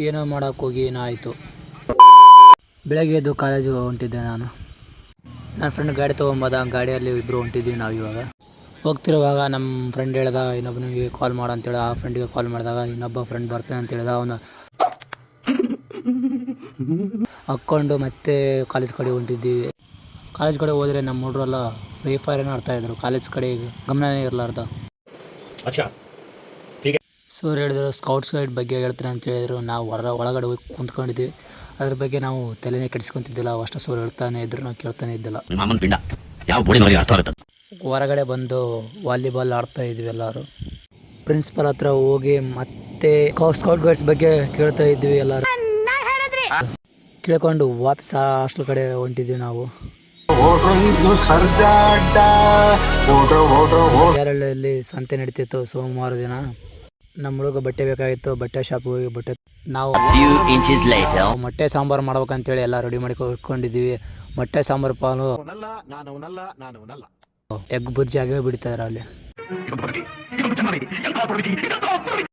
ಏನೋ ಮಾಡೋಕ್ಕೆ ಹೋಗಿ ಏನಾಯಿತು. ಬೆಳಗ್ಗೆ ಎದ್ದು ಕಾಲೇಜು ಹೊಂಟಿದ್ದೆ ನಾನು. ನನ್ನ ಫ್ರೆಂಡ್ ಗಾಡಿ ತೊಗೊಂಬಂದ, ಗಾಡಿಯಲ್ಲಿ ಇಬ್ಬರು ಹೊಂಟಿದ್ದೀವಿ ನಾವು. ಇವಾಗ ಹೋಗ್ತಿರುವಾಗ ನಮ್ಮ ಫ್ರೆಂಡ್ ಹೇಳ್ದ ಇನ್ನೊಬ್ಬನಿಗೆ ಕಾಲ್ ಮಾಡು ಅಂತೇಳಿ. ಆ ಫ್ರೆಂಡಿಗೆ ಕಾಲ್ ಮಾಡಿದಾಗ ಇನ್ನೊಬ್ಬ ಫ್ರೆಂಡ್ ಬರ್ತಾನೆ ಅಂತ ಹೇಳ್ದ. ಅವನು ಹಾಕ್ಕೊಂಡು ಮತ್ತೆ ಕಾಲೇಜ್ ಕಡೆ ಹೊಂಟಿದ್ದೀವಿ. ಕಾಲೇಜ್ ಕಡೆ ಹೋದರೆ ನಮ್ಮ ಹುಡುಗರೆಲ್ಲ ಫ್ರೀ ಫೈರ್ ಏನೋ ಆಡ್ತಾಯಿದ್ರು. ಕಾಲೇಜ್ ಕಡೆ ಗಮನನೇ ಇರಲಾರ್ದ. ಸರ್ ಹೇಳಿದ್ರು ಸ್ಕೌಟ್ಸ್ ಗೈಡ್ ಬಗ್ಗೆ ಹೇಳ್ತಾರೆ ಅಂತ ಹೇಳಿದ್ರು. ನಾವು ಒಳಗಡೆ ಹೋಗಿ ಕುಂತ್ಕೊಂಡಿದ್ವಿ. ಅದ್ರ ಬಗ್ಗೆ ನಾವು ತಲೆನೇ ಕೆಡಿಸ್ಕೊಂತಿದ್ದಿಲ್ಲ. ಅಷ್ಟು ಸರ್ ಹೇಳ್ತಾನೆ ಇದ್ರು, ನಾವು ಕೇಳ್ತಾನೆ ಇದ್ದಿಲ್ಲ. ಹೊರಗಡೆ ಬಂದು ವಾಲಿಬಾಲ್ ಆಡ್ತಾ ಇದ್ವಿ ಎಲ್ಲರೂ. ಪ್ರಿನ್ಸಿಪಲ್ ಹತ್ರ ಹೋಗಿ ಮತ್ತೆ ಸ್ಕೌಟ್ ಗೈಡ್ಸ್ ಬಗ್ಗೆ ಕೇಳ್ತಾ ಇದ್ವಿ ಎಲ್ಲರೂ. ಕೇಳ್ಕೊಂಡು ವಾಪಸ್ ಹಾಸ್ಟೆಲ್ ಕಡೆ ಹೊಂಟಿದ್ವಿ ನಾವು. ಕೇರಳದಲ್ಲಿ ಸಂತೆ ನಡೀತಿತ್ತು ಸೋಮವಾರ ದಿನ. ನಮ್ಮ ಹುಡುಗ ಬಟ್ಟೆ ಬೇಕಾಗಿತ್ತು. ಬಟ್ಟೆ ಶಾಪ್ ಹೋಗಿ ನಾವು ಮೊಟ್ಟೆ ಸಾಂಬಾರು ಮಾಡ್ಬೇಕಂತೇಳಿ ಎಲ್ಲ ರೆಡಿ ಮಾಡಿ ಇಟ್ಕೊಂಡಿದ್ದೀವಿ. ಮೊಟ್ಟೆ ಸಾಂಬಾರು ಪಾಲು ಎಗ್ ಬುರ್ಜಿ ಆಗೇ ಬಿಡ್ತಾರೆ ಅಲ್ಲಿ.